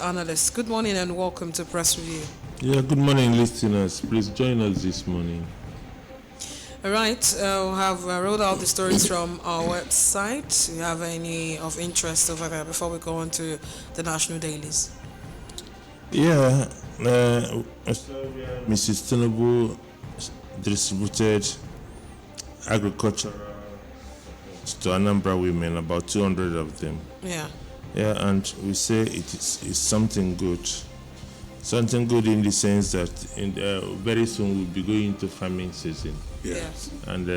Analysts. Good morning and welcome to Press Review. Yeah, good morning, listeners. Please join us this morning. All right, we have rolled out the stories from our website. Do you have any of interest over there before we go on to the national dailies? Yeah, Mrs. Tinubu distributed agricultural to Anambra women, about 200 of them. Yeah. Yeah, and we say it's something good. Something good in the sense that very soon we'll be going into farming season. Yes. And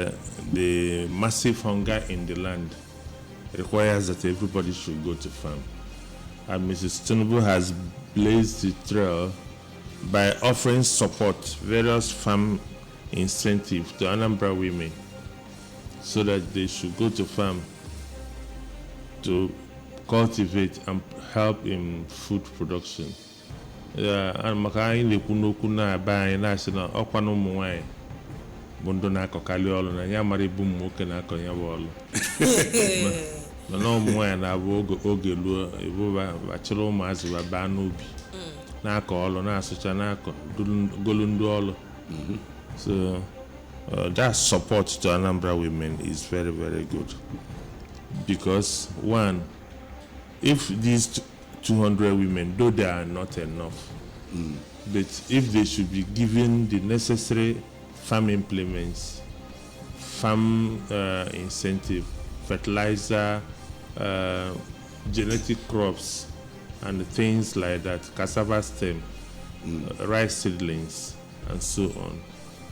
the massive hunger in the land requires that everybody should go to farm. And Mrs. Tinubu has blazed the trail by offering support, various farm incentives to Anambra women so that they should go to farm to cultivate and help in food production. And maka anyị na-ekwu n'okwu na-aba anyị na-asị na ọkwa na ụmụ nwaanyị bụ ndụ na-akọkarị ọlụ na ya mara ibu ụmụ nwoke na-akọ ya bụ ọlụ mana ụmụ nwaanyị na-abụ oge luo ebuba bachịrị ụmụazị baa n'ubi na-akọ ọlụ na-asụcha na-akọ golu ndị ọlụ. So that support to Anambra women is very, very good, because one, if these 200 women, though they are not enough, but if they should be given the necessary farm implements, farm incentive, fertilizer, genetic crops, and things like that, cassava stem, rice seedlings, and so on.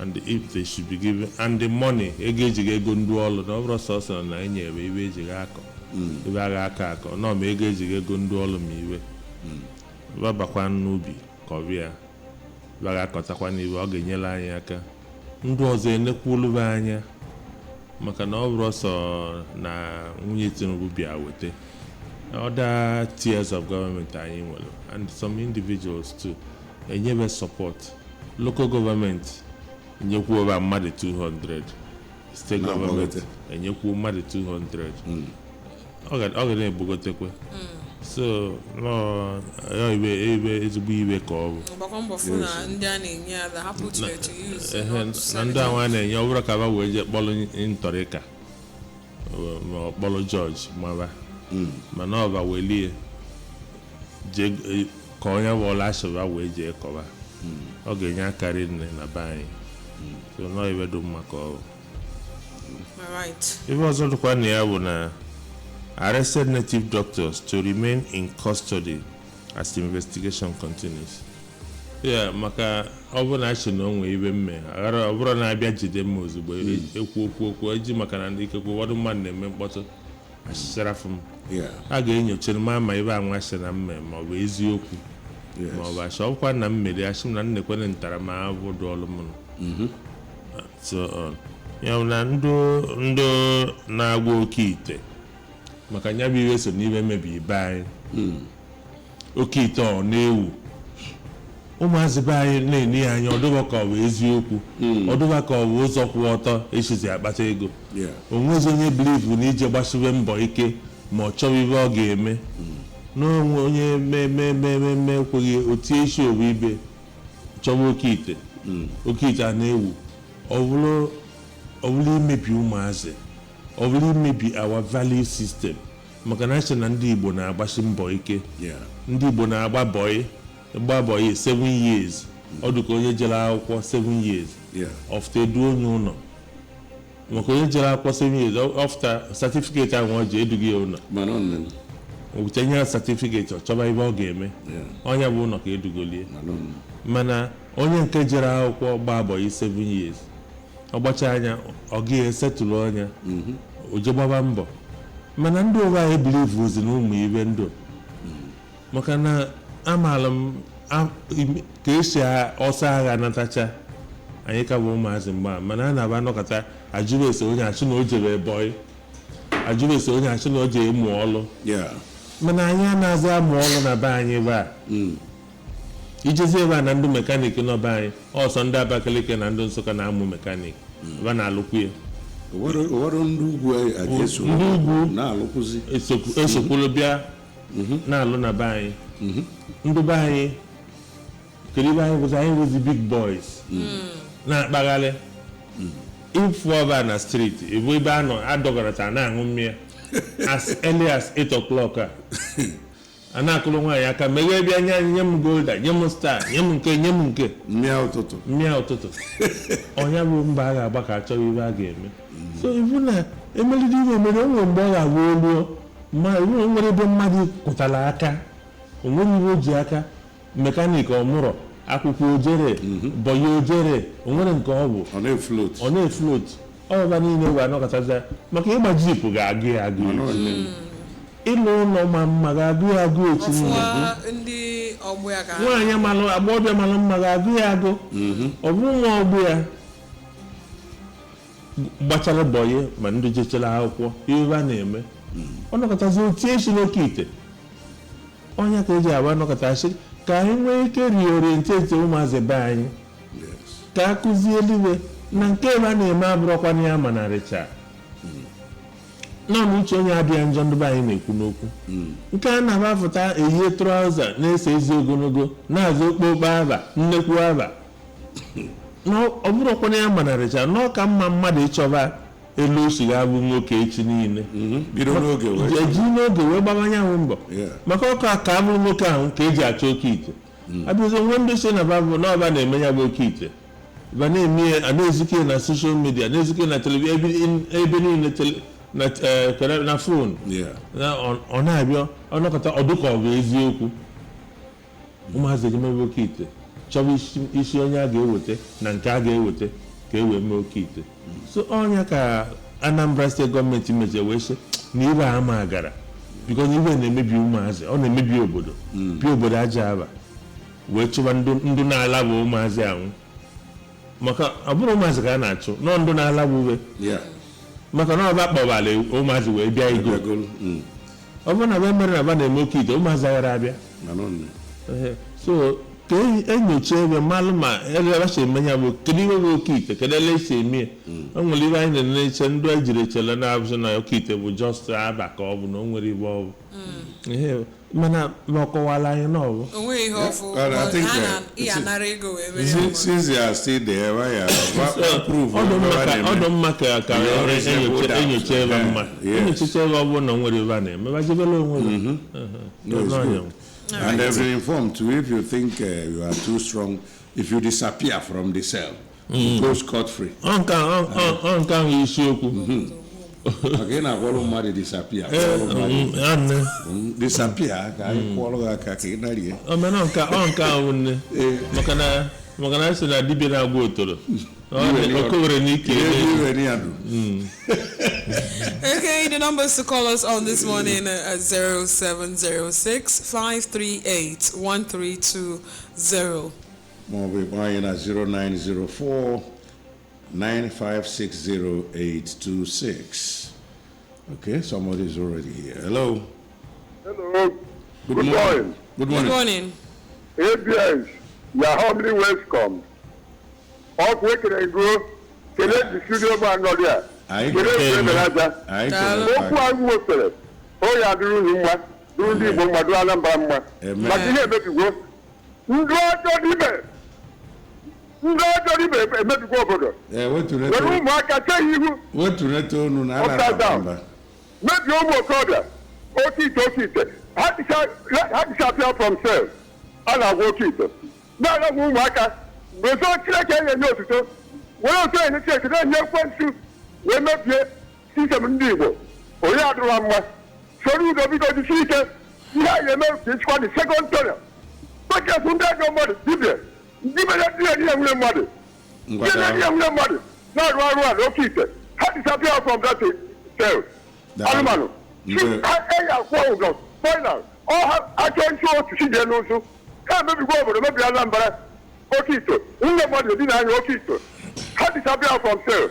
And if they should be given, and the money, ibe agha aka aka ọ ma ego ejighị ego ndị ọrụ ma iwe babakwa n'ubi ka ọbịa baga akọtakwa n'iwe ọ ga-enyere anyị aka ndị ọzọ enekwulube anya maka na ọ bụrụ ọsọ na nwunye Tinubu bịa wete other tiers of government anyị nwere, and some individuals too enyebe support. Local government enyekwu over mmadụ 200, state government enyekwu mmadụ 200. ọ ga na-ebugotekwe. So no ibe ezigbo ibe ka ọ bụ na ndị ahụ a na-enye ọ bụrụ ka ba wee jee kpọrọ ntọrịka ma ọ kpọrọ George maba mana ọ ba welie jee ka onye bụ ọla ashịba wee jee kọba ọ ga-enye akarị nne na be anyị. So nọ ibe dị mma ka ọ bụ. Ibe ọzọ dịkwa na ya bụ na arrested native doctors to remain in custody as the investigation continues. Yeah, maka ọ bụrụ na achị na onwe ibe mme aghara ọ bụrụ na abịa jide mma ozugbo ekwu okwu eji maka na ndị ikekwe ụfọdụ mmadụ na-eme mkpọtụ achịchara m a ga-enyocha ma ibe anwasị na mme ma ọ bụ eziokwu ma ọ bụ achị ọkwa na mmeri achị m na nnekwene ntaramahụhụ dị ọlụ m so on ya na ndụ na-agwa oke ite maka nya bụ iwe so n'ibe mebi be anyị oke ite ọ na-ewu ụmụazị be anyị na-eni ya anya ọdụba ka ọ bụ eziokwu ọdụba ka ọ bụ ụzọ kwụ ọtọ echizi akpata ego onwezi onye bilivu na ije gbasibe mbọ ike ma ọ chọrọ ibe ọ ga-eme n'onwe onye mmemme ekweghị otie isi owu ibe chọba oke ite a na-ewu ọ bụrụ imebi ụmụazị, ọ bụrụ imebi our value system. Maka na na ndị Igbo na-agbasi mbọ ike, ndị Igbo na-agba bọyị 7 years, ọ dịka onye jere akwụkwọ 7 years of edu onye ụlọ. Maka onye jere akwụkwọ 7 years after certificate ahụ ọ ji edughị ya ụlọ obutenye certificate ọ chọba ibe ọ ga-eme onye bụ ụlọ ka edugolie. Mana onye nke jere akwụkwọ gba bọyị 7 years ọ gbacha anya ọ ga esetụlụ anya o je gbaba mbọ, mana ndị ụwa anyị bilivu ozi na ụmụ ibe ndụ maka na amaala m ka esi ọsọ agha natacha anyị ka bụ ụmụazị mgba, mana a na-aba nọkọta ajụrụ ese onye achụ na o jere bọyị, ajụrụ ese onye achụ na o jere ịmụ ọlụ, mana anyị a na-azụ amụ ọlụ na be anyị ebe a ijezi ebe a na ndị mekaniki nọ be anyị ọsọ ndị Abakaliki na ndị Nsụka na-amụ mekaniki ebe na-alụkwu ya. Ndị ugwu esokwulu bịa na-alụ na be anyị ndị be anyị kedu ibe anyị bụzi anyị bụzi big boys na-akpagharị ịfụ ọba na street ebe ebe a nọ adọgarata na-aṅụ mmịa as early as 8 o'clock a na-akụrụ nwaanyị aka meghee bịa nye anyị nye m golda nye m star nye m nke mmịa ụtụtụ ọnya bụ mba a ga-agba ka achọghị ibe a ga-eme so ibu na emelite ihe mere o nwere mgbe ọ ga-abụ oluo ma iwu nwere ebe mmadụ kụtara aka o nwere iwe o ji aka mekanik ọmụrọ akwụkwọ ojere bọya ojere o nwere nke ọ bụ ọ na-eflot ọba niile wee anọkọtazi maka ịgba jip ga-agụ ya agụ ịlụ ụlọ ma mma ga-agụ ya agụ echi nwaanyị malụ agbọghọbịa malụ mma ga-agụ ya agụ ọ bụrụ nwa ọgbụ ya gbachara bọyị ma ndị jechara akwụkwọ ihe a na-eme ọ nọkọtazi otu esi n'oke ite ọnya ka eji agba nọkọtachi ka anyị nwee ike riorienteti ụmụazị be anyị ka a kụzie eluigwe na nke ebe a na-eme abụrọkwana ya manarịcha naanị uche onye adịghị njọ ndị be anyị na-ekwu n'okwu nke a na-abapụta ehie trauza na-ese ezi ogologo na-azụ okpokpo aba nnekwu aba ọ bụrụkwana ya manarịcha n'ọka mma mmadụ ịchọba elu osi ga-abụ nwoke echi niile eji n'oge wee gbabanye ahụ mbọ maka ọka ka abụrụ nwoke ahụ ka eji achọ oke ite abịazi nwe ndị si na babụ na ọba na-eme ya bụ oke ite ba na-eme ya na-ezike na soshal midia na-ezike na telivishọn ebe niile na fon ọ na-abịa ọnọkọta ọdụka ọ bụ eziokwu ụmụazị ejemebe oke ite chọba isi onye a ga-eweta na nke a ga-eweta ka e wee mee oke ite so ọnya ka Anambra steeti gọọmenti mejie wee sị na ibe ama gara biko na ibe na-emebi ụmụazị ọ na-emebi obodo bi obodo aja aba wee chụba ndụ na-ala bụ ụmụazị anwụ maka ọ bụrụ ụmụazị ka a na-achụ nọ ndụ na-ala bụ uwe maka na ọba kpọbala ụmụazị wee bịa igo ọ bụrụ na be mere na ba na-eme oke ite ụmụazị aghara abịa so ka enyocha ebe mmalụ ma elebacha eme ya bụ kedu iwe bụ oke ite kedu ele esi eme o nwere ibe anyị na-eche ndị ejiri echele na-abụzi na oke ite bụ just aba ka ọ bụ na o nwere ibe ọ bụ mana ọkọwala anyị na ọ bụ since you are still there ọdụ mma ka enyocha ebe mma enyochacha ebe ọ bụrụ na o nwere ibe a na-eme bajebela onwe and they've been informed too, if you think you are too strong, if you disappear from the cell, you go scot-free. Ahụ isiokwu. Again, I want to disappear. Disappear, I call her Kakinaria. Oh, man, maka na esi na dibịa na-agwa otoro Okay, the numbers to call us on this morning at 0706-538-1320. More be buying at 0904-9560-826. Okay, somebody is already here. Hello. Hello. Good morning. Good morning. ABS. You are humbly welcome. All week and go, can the studio man not there? I can oh, yeah, do the Anambra. But here, maybe go. Maybe go, brother. What to let I can tell you. What to let you know? Maybe you will call that. Okay. How to shut from self. And I will keep it. No, Maka. We're so clear, and no, so we're trying to check it. Then your friends will not yet see some people. Oh, yeah, so you go because you see it. Yeah, you know, it's for the second tunnel. But just from that, your mother, give me that young mother. Give me young mother. Not one, okay. How to disappear from that cell? Alamano. I final. I can't show to see them also. Maybe go over, maybe Anambra. Okay, so nobody didn't okay, so how disappear from cell?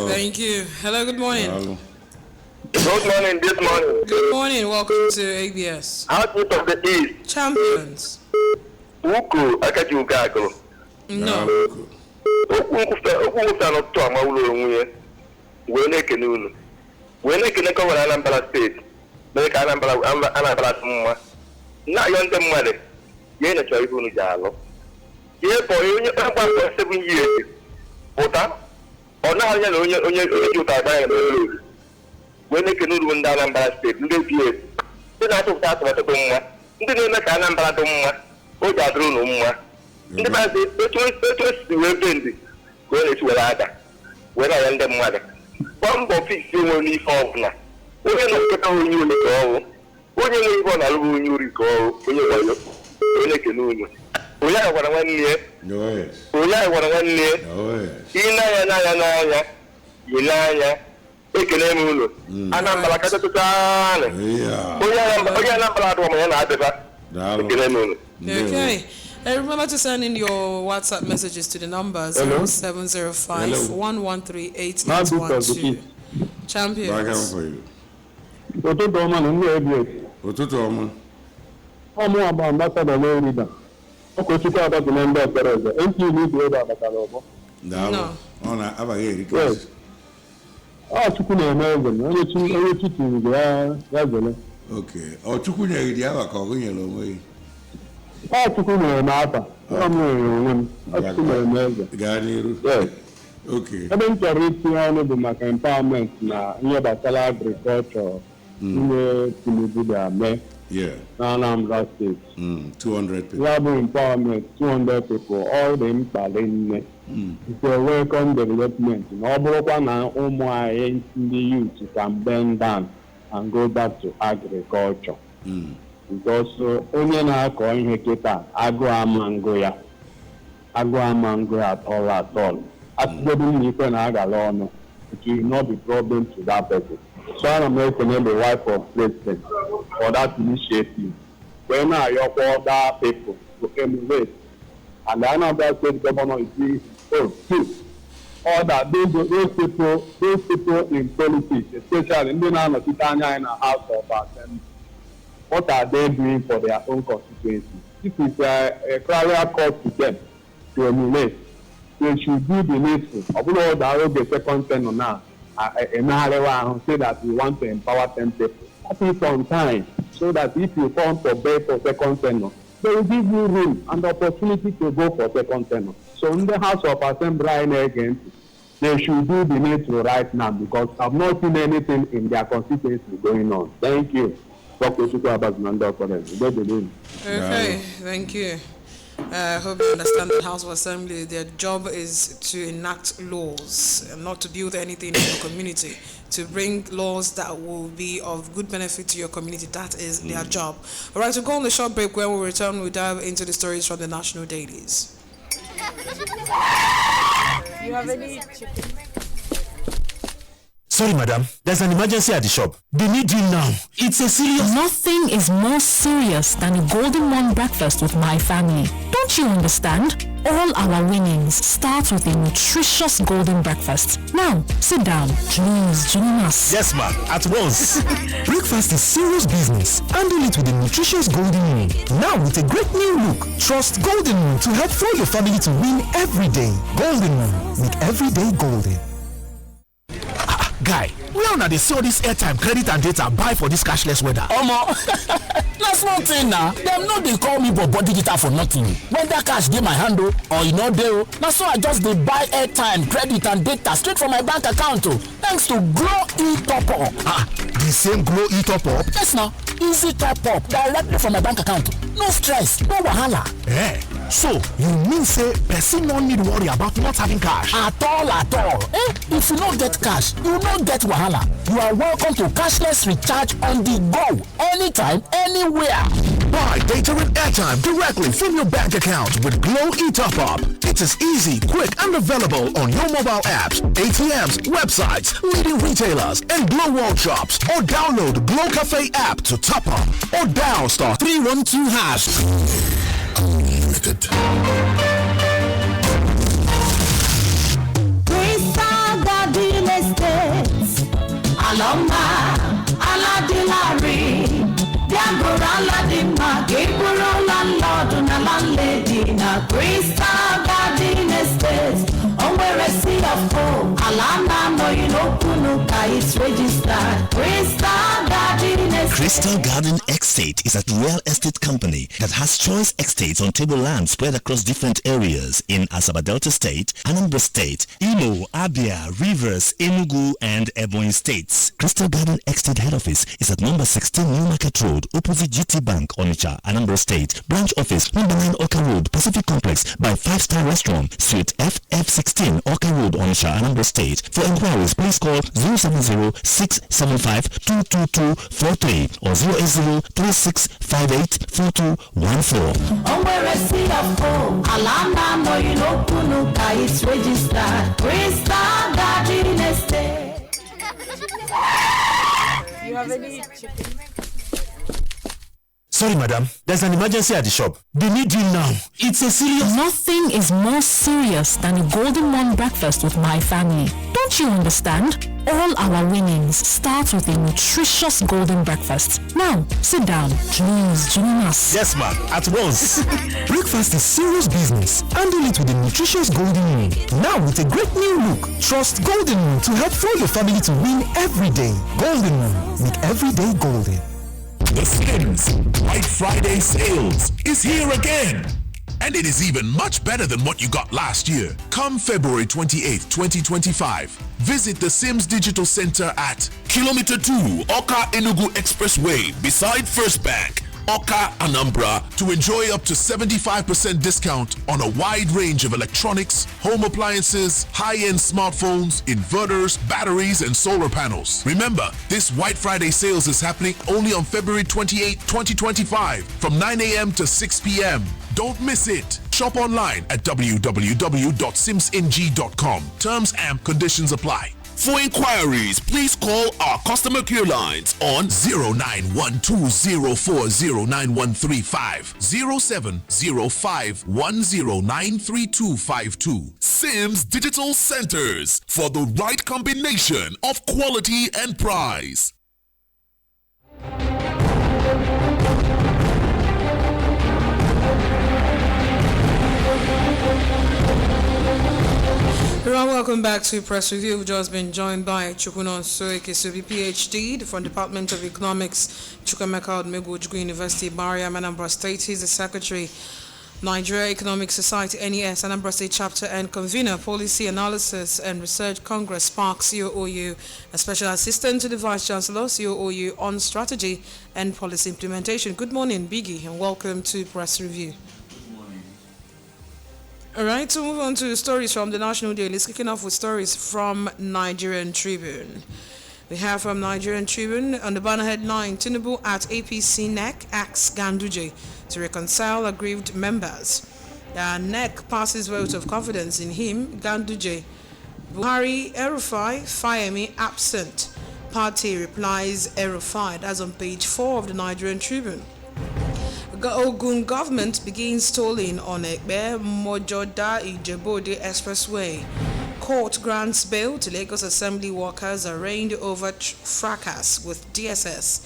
Thank you. Hello, good morning. Good morning, this morning. Good morning, welcome to ABS. Output of the East. Champions. Uku, Akaju Gago. No. Uku not to When they can cover Anambra State. mee ka Anambra dị mma na-ayọ ndị mmadụ ihe na-achọ ihe unu ji alụ ihe bụ onye gbakọ 7 years pụta ọ naghị anya na onye ji ụta agbanya na olu wee na-ekene uru ndị Anambra steeti ndị PS ndị na-atụpụta atụmatụ dị mma ndị na-eme ka Anambra dị mma o ji adịrị unu mma ndị maazị etu esi wee bendị ka ọ na-esi were ada wee na-anya ndị mmadụ gba mbọ fiksi enwe n'ife ọbụla onye na-eketa onye uri ka ọrụ onye nwe ibe ọ na-alụghị onye uri ka ọrụ onye wayo onye ekene unu onye ahụ gwara nwanne ya ị na-anya ị na-anya ekele m unu Anambra kacha tụtara onye Anambra adụ ma ya na-adịba ekele m unu. Okay. Remember to send in your WhatsApp messages to the number 0705 113 8812. Champions. Ụtụtụ ọma na ndị ABS. Ụtụtụ ọma. Ọmụ abụ ambassadọ n'Erida. Okochukwu Adọbụ na ndị ekpere eze. NTV bụ ebe abatara ọgbọ. Daalụ. Ọ na-abaghị erika. Chukwu na-eme eze na onye chitiri ya zere. Okay. Ọ Chukwu nyere gị awa ka ọ gụnyere onwe gị. Chukwu nyere m afa. Ọ m nwere onwe m. Chukwu na-eme eze. Gaa n'iru. Okay. Ebe m chọrọ itinye ọnụ bụ maka empowerment na ihe gbasara agrikọlchọ ihe Tinubu ga-eme na Anambra steeti. 200 people. Ya bụ empowerment 200 people all dị mkpa nne. It's a welcome development. Na ọ bụrụkwa na ụmụ anyị ndị youth can bend down and go back to agriculture. Because onye na-akọ ihe kịta agụụ ama ngụ ya atọl atụgodu m ikpe na agala ọnụ, it will not be problem to that person. So ana m ekene the wife of president for that initiative wee na-ayọkwa other people to emulate, and the Anambra state governor is doing all that those people in politics, especially ndị na-anọchite anya anyị na House of Assembly, what are they doing for their own constituency? This is a clarion call to them to emulate. They should do the needful. Although the oge second tenor now, say that we want to empower 10 people. That is on time, so that if you come for bed for second tenor, they will give you room and opportunity to go for second tenor. So in the House of Assembly again, they should do the needful right now, because I've not seen anything in their constituency going on. Thank you. Okay, thank you. I hope you understand that House of Assembly, their job is to enact laws and not to build anything in your community, to bring laws that will be of good benefit to your community. That is their job. All right, we'll go on the short break. When we return, we'll dive into the stories from the national dailies. You have any chicken? Sorry, madam. There's an emergency at the shop. They need you now. It's a serious... Nothing is more serious than a golden morn breakfast with my family. Don't you understand? All our winnings start with a nutritious golden breakfast. Now, sit down. Please join us. Yes, ma'am. At once. Breakfast is serious business. Handle it with a nutritious golden moon. Now with a great new look. Trust Golden Moon to help fuel your family to win every day. Golden Moon. Make every day golden. Guy, where una dey see all this airtime, credit and data buy for this cashless weather? Omo, that's one thing now. Dem no dey call me bobo digital for nothing. When that cash dey my hand or e no dey na so I just dey buy airtime, credit and data straight from my bank account thanks to Glow e-top up. The same Glow e-top up? Yes now, easy top up directly from my bank account. No stress, no wahala. So you mean say person no need worry about not having cash? At all. If you no get cash, you no get wahala. You are welcome to cashless recharge on the go, anytime, anywhere. Buy data and airtime directly from your bank account with Glow e-top up. It is easy, quick, and available on your mobile apps, ATMs, websites, leading retailers, and Glow World shops. Or download Glow Cafe app to top up. Or dial star 312 hash. Unlimited. Aloma, Aladilari, Diambora Aladima, Gabriel Landlord, and Landlady, na Crystal Garden Estate, on where a sea of hope, Alana, no, you know, Punuka is registered, Crystal Garden Estate. Crystal Garden Estate is a real estate company that has choice estates on table land spread across different areas in Asaba Delta State, Anambra State, Imo, Abia, Rivers, Enugu, and Ebonyi States. Crystal Garden Estate head office is at number 16 New Market Road, opposite GT Bank, Onitsha, Anambra State. Branch office, number 9 Oka Road, Pacific Complex, by 5-Star Restaurant, Suite FF16, Oka Road, Onitsha, Anambra State. For inquiries, please call 070-675-22243 or 080-3658-4214. It's registered. Crystal Garden Estate. You have any chicken? Sorry, madam. There's an emergency at the shop. They need you now. It's a serious... Nothing is more serious than a golden one breakfast with my family. Don't you understand? All our winnings start with a nutritious golden breakfast. Now, sit down. Please join us. Yes, ma'am. At once. Breakfast is serious business. Handle it with a nutritious golden moon. Now with a great new look. Trust Golden Moon to help fuel your family to win every day. Golden Moon. Make every day golden. The Skims White Friday sales is here again. And it is even much better than what you got last year. Come February 28th, 2025, visit the Sims Digital Center at Kilometer 2, Oka Enugu Expressway, beside First Bank, Oka, Anambra, to enjoy up to 75% discount on a wide range of electronics, home appliances, high-end smartphones, inverters, batteries, and solar panels. Remember, this White Friday sales is happening only on February 28, 2025 from 9 a.m. to 6 p.m. Don't miss it. Shop online at www.simsng.com. Terms and conditions apply. For inquiries, please call our customer care lines on 0912040935, 0705109352. Sims Digital Centers, for the right combination of quality and price. Welcome back to Press Review. We've just been joined by Chukwunon Soekesubi, PhD from Department of Economics, Chukwemeka Odumegwu Ojukwu University, Mariam, Anambra State. He's the Secretary, Nigeria Economic Society, NES, Anambra State Chapter, and Convener, Policy Analysis and Research Congress, SPARC, COOU, a Special Assistant to the Vice Chancellor, COOU, on Strategy and Policy Implementation. Good morning, Biggie, and welcome to Press Review. All right, to move on to stories from the National Daily. Let's kicking off with stories from Nigerian Tribune. We have from Nigerian Tribune on the banner headline, Tinubu at APC NEC asks Ganduje to reconcile aggrieved members. NEC passes vote of confidence in him, Ganduje. Buhari, Erufai, Fayemi absent. Party replies Erufai. That's on page 4 of the Nigerian Tribune. Ogun government begins tolling on Ekbe Mojoda Ijebode Expressway. Court grants bail to Lagos Assembly workers arraigned over fracas with DSS.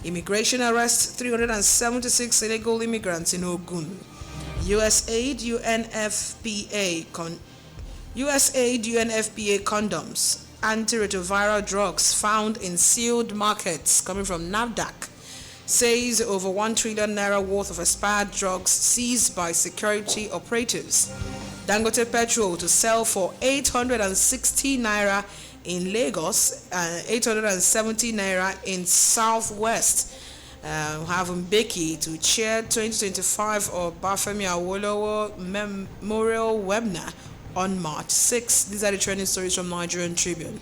Immigration arrests 376 illegal immigrants in Ogun. USAID UNFPA condoms. Antiretroviral drugs found in sealed markets coming from NAFDAC. Says over 1 trillion naira worth of expired drugs seized by security operatives. Dangote Petrol to sell for 860 naira in Lagos and 870 naira in Southwest. Have Mbeki to chair 2025 of Bafemi Awolowo Memorial Webinar on March 6. These are the trending stories from Nigerian Tribune.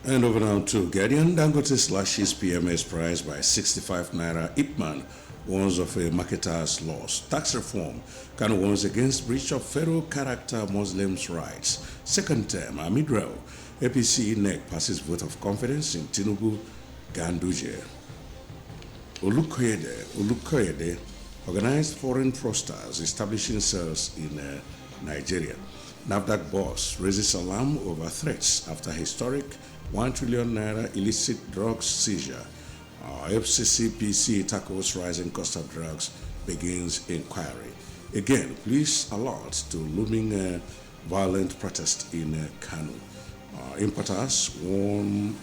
And over now to Guardian. Dangote slashes PMS price by 65 naira. Ipman warns of a marketer's loss. Tax reform can warns against breach of federal character Muslims' rights. Second term, Amidrel. APC NEC passes vote of confidence in Tinubu. Ganduje. Olukoyede organized foreign fraudsters establishing cells in Nigeria. NAFDAC boss raises alarm over threats after historic 1 trillion naira illicit drugs seizure. FCCPC tackles rising cost of drugs, begins inquiry. Again, police alert to looming violent protest in Kano. Importers warn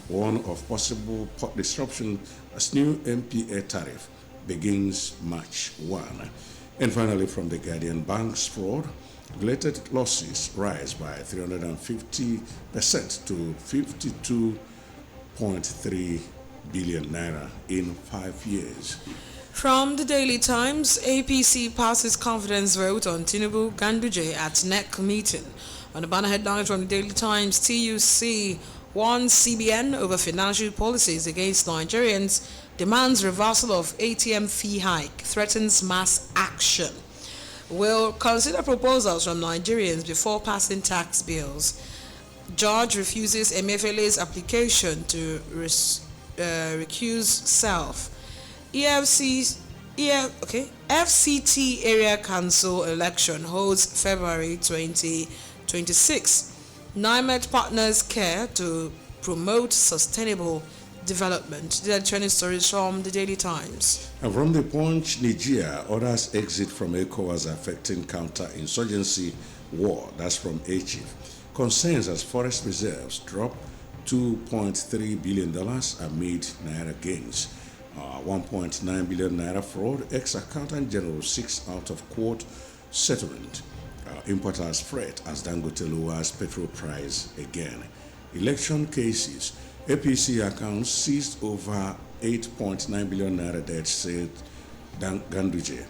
of possible port disruption as new MPA tariff begins March 1. And finally, from The Guardian, banks fraud related losses rise by 350% to 52.3 billion naira in 5 years. From the Daily Times, APC passes confidence vote on Tinubu Ganduje at NEC meeting. On the banner headline from the Daily Times, TUC warns CBN over financial policies against Nigerians, demands reversal of ATM fee hike, threatens mass action. Will consider proposals from Nigerians before passing tax bills. Judge refuses Emefiele's application to recuse self. FCT Area Council election holds February 2026. NIMET partners care to promote sustainable development. These are trending stories from the Daily Times. And from the Punch, Nigeria, others exit from ECOWAS affecting counter-insurgency war. That's from A-Chief. Concerns as forest reserves drop $2.3 billion amid Naira gains. 1.9 billion Naira fraud, ex-accountant general 6 out of court settlement. Importers fret as Dangote lowers petrol price again. Election cases. APC accounts seized over 8.9 billion Naira debt, said Ganduje.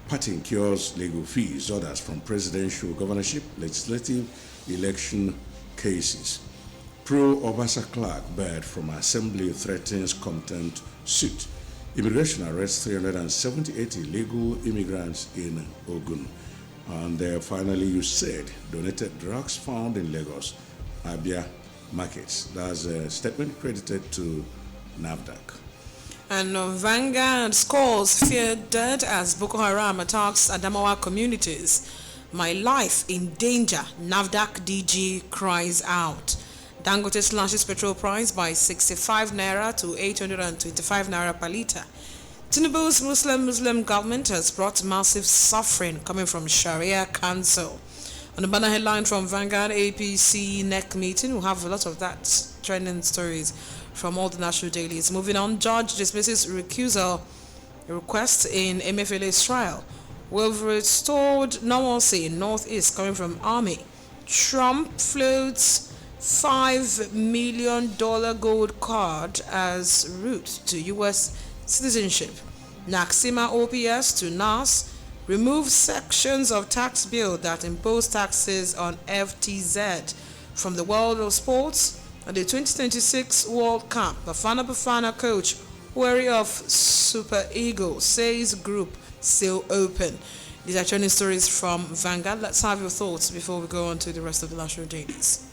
Party incurs legal fees, others from presidential, governorship, legislative, election cases. Pro-Obasa clerk barred from assembly threatens contempt suit. Immigration arrests 378 illegal immigrants in Ogun. And finally, you said donated drugs found in Lagos, Abia markets. That's a statement credited to NAFDAC. And Vanguard scores feared dead as Boko Haram attacks Adamawa communities. My life in danger, NAFDAC DG cries out. Dangote slashes petrol price by 65 naira to 825 naira per litre. Tinubu's Muslim government has brought massive suffering coming from Sharia Council. On the banner headline from Vanguard, APC NEC meeting, we'll have a lot of that trending stories from all the national dailies. Moving on, judge dismisses recusal request in Emefiele's trial. We've restored normalcy in Northeast coming from Army. Trump floats $5 million gold card as route to U.S. citizenship. Naxima OPS to NAS. Remove sections of tax bill that impose taxes on FTZ. From the world of sports, at the 2026 World Cup, Bafana coach wary of Super Eagles, says group still open. These are trending stories from Vanguard. Let's have your thoughts before we go on to the rest of the national dailies.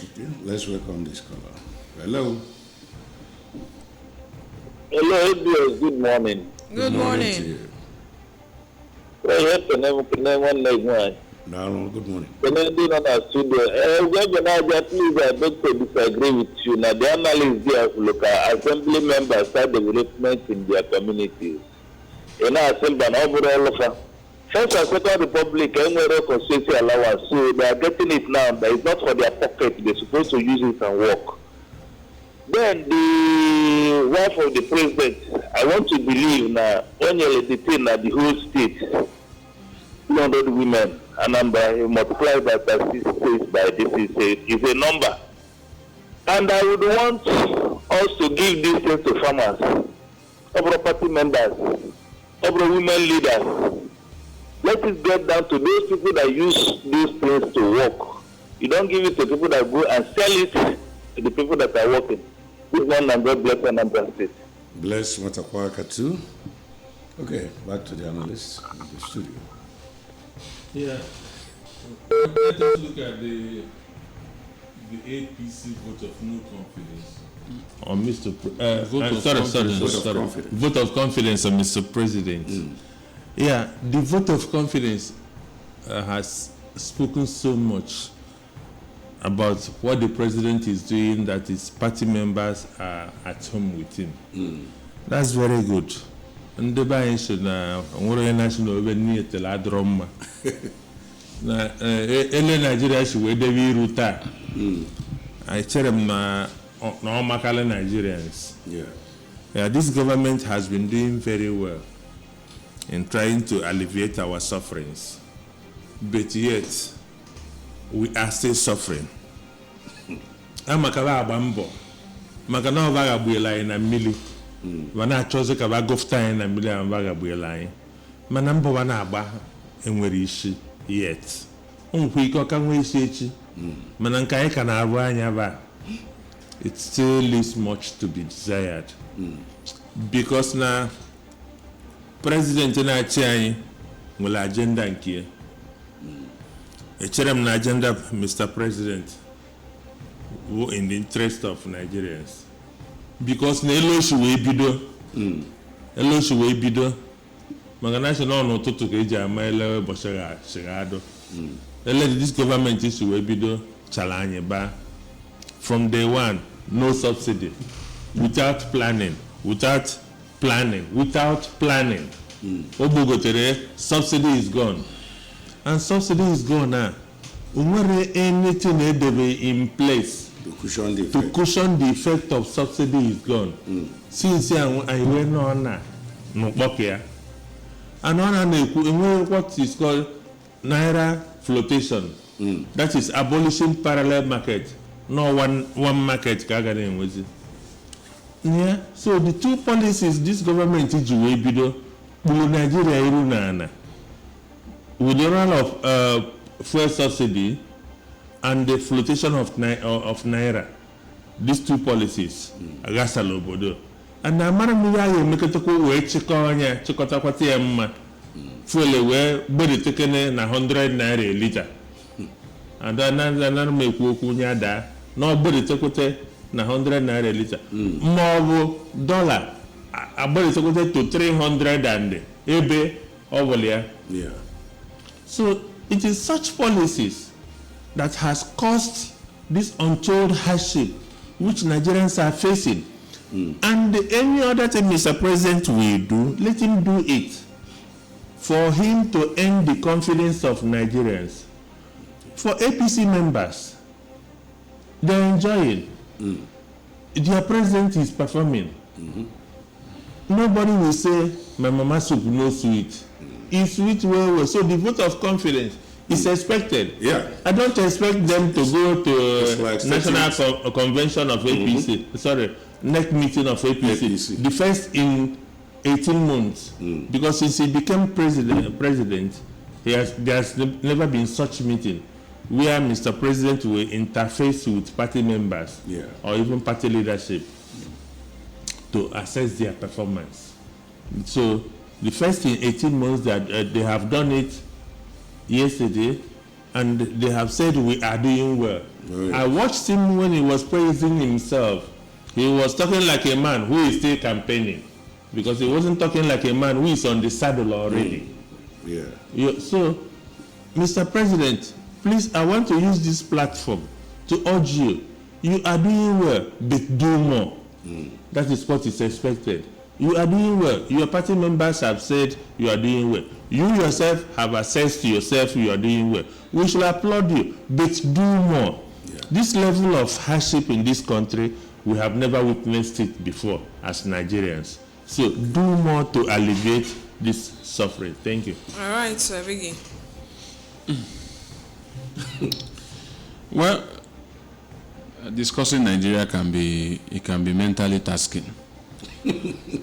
Okay, let's welcome this caller. Hello. Hello, ABS. Good morning. Good morning. To you. No, good morning. Please, I beg to disagree with you. Now, the analysts there look at assembly members start development in their communities. In our assembly, and overall, First and Second Republic, anywhere constituency allowance, so they are getting it now, but it's not for their pocket. They're supposed to use it and work. Then the wife of the president, I want to believe now, when you detain the whole state, 200 women, Anambra, you multiply that by 6 by this is a number. And I would want us to give these things to farmers, of party members, of women leaders. Let it get down to those people that use these things to work. You don't give it to people that go and sell it to the people that are working. Good morning and God bless Anambra State. Bless Matakwaka too. Okay, back to the analysts in the studio. Yeah. Let us look at the APC vote of no confidence on Mr. Vote of confidence on Mr. President. Yeah, the vote of confidence has spoken so much about what the president is doing that his party members are at home with him. That's very good. And the buy should national even tell Nigeria should I tell them no Makala Nigerians. Yeah, this government has been doing very well in trying to alleviate our sufferings, but yet we are still suffering. Amakala abambo, makana vaga buela na mili, wana chose kaba gofta na mili vaga buela. Manambo wana aba enwere ishi yet. Unkwiko kanwe ishi manankai kana arwanya ba. It still leaves much to be desired. Because now President na achị will agenda nke echere m na agenda Mr. President in the interest of Nigerians, because na eloshi wee bido maka na national n'ụtụtụ ka eji ama ele ụbọchị shigado this government isi wee bido chala anyị ba from day one, no subsidy, without planning. Obugotere, subsidy is gone. And subsidy is gone now. Umare anything in place to cushion the effect of subsidy is gone. Since I went on no bokia. And on what is called Naira flotation. That is abolishing parallel market. No one market kagane with it. Yeah, so the two policies this government is doing, Nigeria irunana with the run of fuel subsidy and the flotation of naira. These two policies, agasalo bodo. And na mara mi ya make it ko we chikonya chikota kwati emma fuel we body tekene na 100 naira a liter. And then make ku kunya da no body tekote na 100 naira a liter. More dollar about to 300 and ebe overlia. Yeah. So it is such policies that has caused this untold hardship which Nigerians are facing. And any other thing Mr. President will do, let him do it for him to earn the confidence of Nigerians. For APC members, they're enjoying. Their president is performing. Nobody will say, my mama soup no sweet. It's sweet well. So the vote of confidence is expected. Yeah. I don't expect them to go to like national convention of APC. Sorry, next meeting of APC. The first in 18 months. Because since he became president, there has never been such meeting where Mr. President will interface with party members or even party leadership to assess their performance. So the first in 18 months that they have done it yesterday, and they have said we are doing well. I watched him when he was praising himself. He was talking like a man who is still campaigning, because he wasn't talking like a man who is on the saddle already. So, Mr. President, please, I want to use this platform to urge you. You are doing well, but do more. That is what is expected. You are doing well. Your party members have said you are doing well. You yourself have assessed yourself you are doing well. We should applaud you, but do more. This level of hardship in this country, we have never witnessed it before as Nigerians. So do more to alleviate this suffering. Thank you. All right, Sir Biggie. Well, discussing Nigeria can be mentally tasking.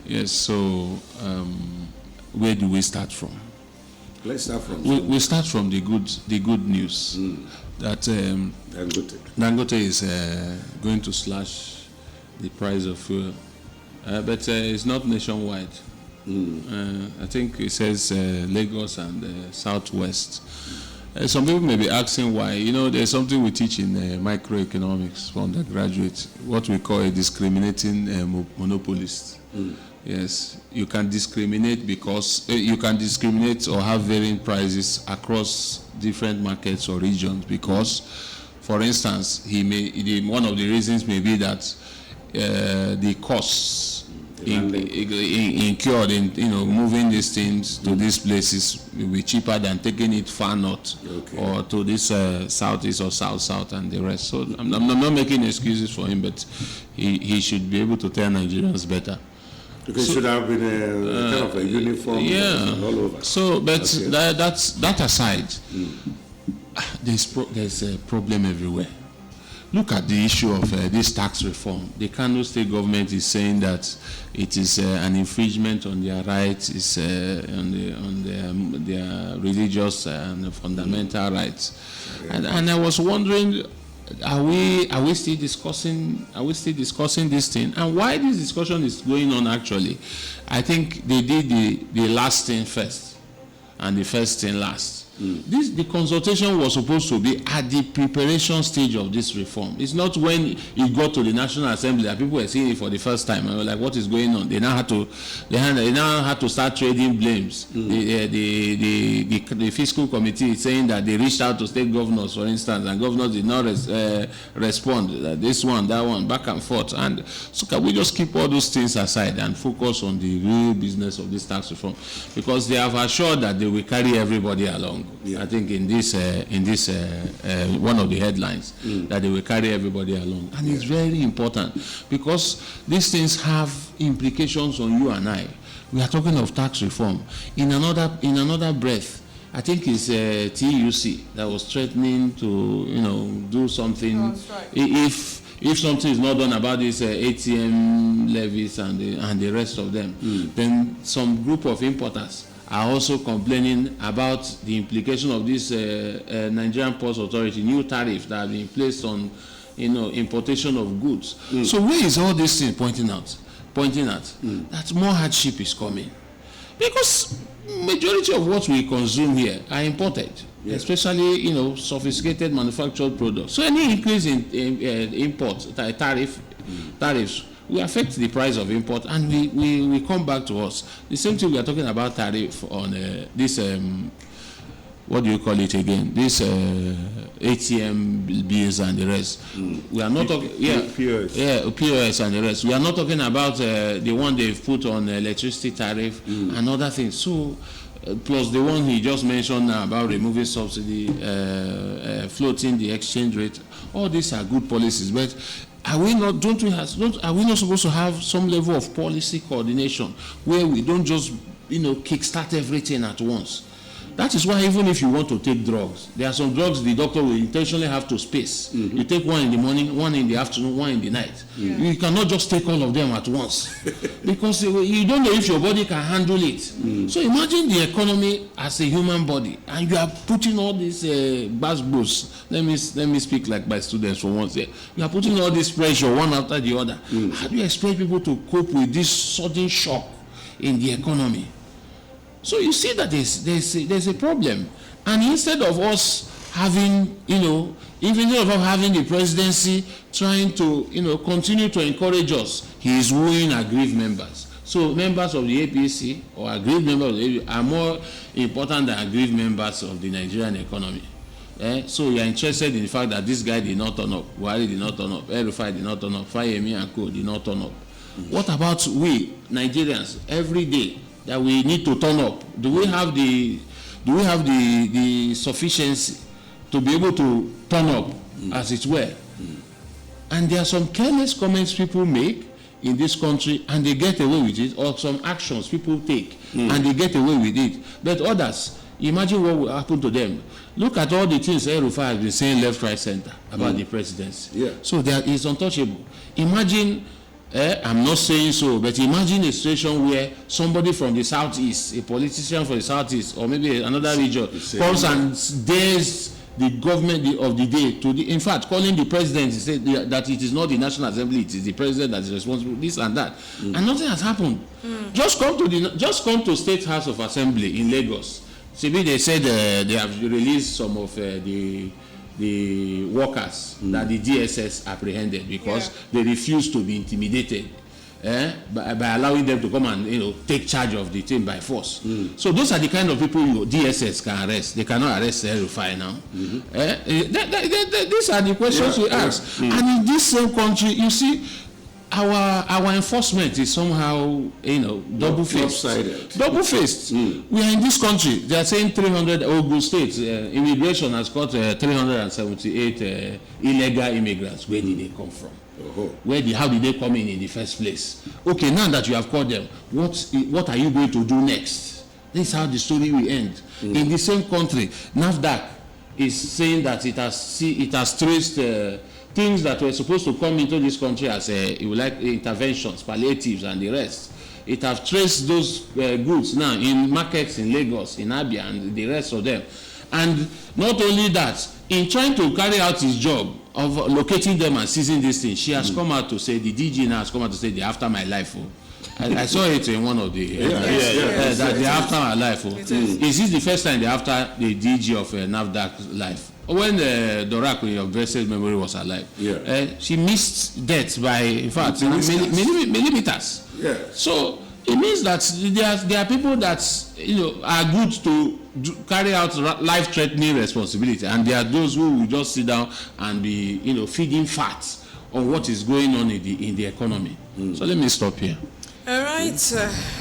Yes. So where do we start from? Let's start from. We start from the good news that Dangote is going to slash the price of fuel, but it's not nationwide. I think it says Lagos and Southwest. Some people may be asking why. You know, there's something we teach in microeconomics for undergraduates, what we call a discriminating monopolist. Yes, you can discriminate because you can discriminate or have varying prices across different markets or regions because, for instance, one of the reasons may be that the costs incurred in moving these things to these places will be cheaper than taking it far north or to this southeast or south and the rest. So I'm not making excuses for him, but he should be able to tell Nigerians better. Because it should have been a kind of a uniform all over. So, but that aside, there's a problem everywhere. Look at the issue of this tax reform. The Kano state government is saying that it is an infringement on their rights, it's on their religious and fundamental rights. And I was wondering, are we still discussing this thing? And why this discussion is going on actually? I think they did the last thing first and the first thing last. The consultation was supposed to be at the preparation stage of this reform. It's not when it got to the National Assembly that people were seeing it for the first time. I was like, what is going on? They now had to start trading blames. The fiscal committee is saying that they reached out to state governors, for instance, and governors did not respond. This one, that one, back and forth. And so can we just keep all those things aside and focus on the real business of this tax reform? Because they have assured that they will carry everybody along. Yeah. I think in this one of the headlines that they will carry everybody along, and it's very important because these things have implications on you and I. We are talking of tax reform. In another breath, I think it's TUC that was threatening to do something if something is not done about these ATM levies and the rest of them. Then some group of importers are also complaining about the implication of this Nigerian Ports Authority new tariff that have been placed on importation of goods. So where is all this thing pointing at that more hardship is coming, because majority of what we consume here are imported, especially sophisticated manufactured products. So any increase in import tariffs will affect the price of import, and we come back to us. The same thing we are talking about tariff on this, what do you call it again? This ATM bills and the rest. We are not talking, POS and the rest. We are not talking about the one they've put on electricity tariff and other things. So, plus the one he just mentioned now about removing subsidy, floating the exchange rate. All these are good policies, but are we not supposed to have some level of policy coordination where we don't just kickstart everything at once? That is why even if you want to take drugs, there are some drugs the doctor will intentionally have to space. You take one in the morning, one in the afternoon, one in the night. You cannot just take all of them at once because you don't know if your body can handle it. So imagine the economy as a human body, and you are putting all these buzz. Let me speak like my students for once here. You are putting all this pressure one after the other. How do you expect people to cope with this sudden shock in the economy? So you see that there's a problem, and instead of us having, even of having the presidency trying to, continue to encourage us, he is wooing aggrieved members. So members of the APC or aggrieved members of the APC are more important than aggrieved members of the Nigerian economy. So you are interested in the fact that this guy did not turn up, Buhari did not turn up, El-Rufai did not turn up, Fayemi and Co did not turn up. What about we Nigerians every day that we need to turn up? Do we have the sufficiency to be able to turn up, as it were? And there are some careless comments people make in this country and they get away with it, or some actions people take and they get away with it. But others, imagine what will happen to them. Look at all the things El-Rufai has been saying left, right, center about the presidency. So that is untouchable. Imagine, I'm not saying so, but imagine a situation where somebody from the southeast, a politician from the southeast, or maybe another region, comes and dares the government of the day to in fact, calling the president to say that it is not the National Assembly, it is the president that is responsible, this and that, and nothing has happened. Just come to State House of Assembly in Lagos. See, they said they have released some of the workers that the DSS apprehended because they refused to be intimidated by allowing them to come and take charge of the thing by force. So those are the kind of people DSS can arrest. They cannot arrest El-Rufai now. These are the questions we ask. And in this same country, you see, our enforcement is somehow, double-faced. Double-faced. We are in this country. They are saying 300 Ogun states. Immigration has got 378 illegal immigrants. Where did they come from? How did they come in the first place? Okay, now that you have caught them, what are you going to do next? This is how the story will end. In the same country, NAFDAC is saying that it has traced things that were supposed to come into this country as interventions, palliatives, and the rest. It has traced those goods now in markets in Lagos, in Abia, and the rest of them. And not only that, in trying to carry out his job of locating them and seizing these things, she has come out to say, the DG now has come out to say, they're after my life. I saw it in one of the that they're after my life. Is this the first time they're after the DG of NAFDAC's life? When Dorak, in your blessed memory, was alive, she missed death by, in fact, millimeters. So it means that there are people that are good to carry out life-threatening responsibility, and there are those who will just sit down and be feeding facts on what is going on in the economy. So let me stop here. All right.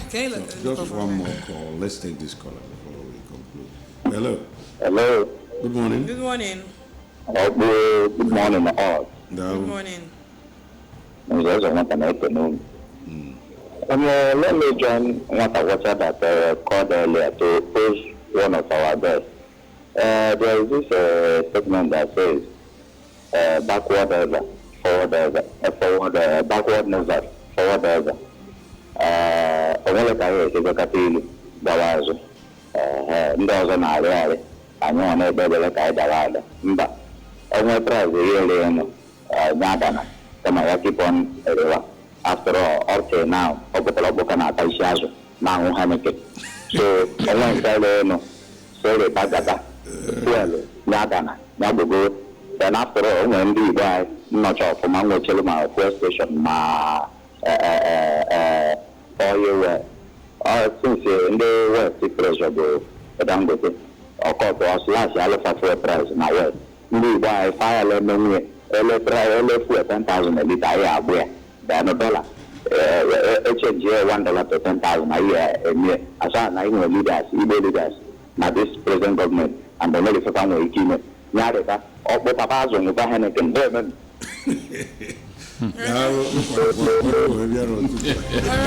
Okay. Just one more call. Let's take this caller before we conclude. Hello. Hello. Good morning. Good morning. Good morning, all. Good morning. Let me join what I watched that called earlier to pose one of our guests. There is this statement that says backward ever, forward ever, backward never, forward ever. Ndị ọzọ na-arịarị anyị ọ na-edebere ka anyị dara ada mba onwe prize really nyadana kama ya keep on erewa after all up till now ọ pụtara ọkpụka na-ata isi azụ na-ahụ ha neke so onwe nke elu sere bagada fuelu nyadana nyagbogo then after all onwe ndị Igbo anyị nnọcha ọfụma nwechelu ma fuel station ma oil well since the West pressure go Dangote or cost or slash alpha fuel price na West. Ndị buy fire lemon fuel 10,000 a liter here where then $1. HG $1 to 10,000 a year. As na even leaders, Igbo leaders, na this present government and the only family ikime. Nyareka okpo papa zo nguba Henneken Bremen. All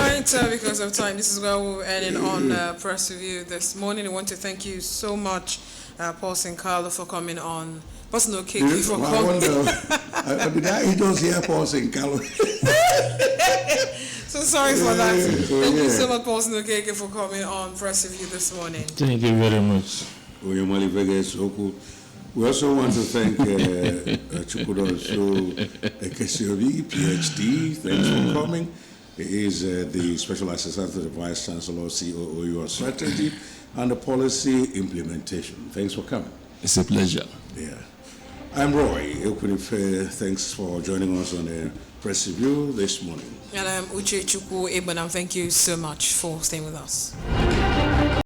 right, because of time, this is where we're ending on Press Review this morning. I want to thank you so much, Paul Sincalo, for coming on. Personal cake for coming. He does hear Paul Sincalo. So sorry for that. Thank you so much, Paul Sincalo, for coming on Press Review this morning. Thank you very much. We also want to thank Chukwudoso Ekesiobi, PhD. Thanks for coming. He is the Special Assistant to the Vice Chancellor, COO of Strategy and the Policy Implementation. Thanks for coming. It's a pleasure. Yeah. I'm Roy. Thanks for joining us on the Press Review this morning. And I'm Uche Chukwu Eban, and thank you so much for staying with us.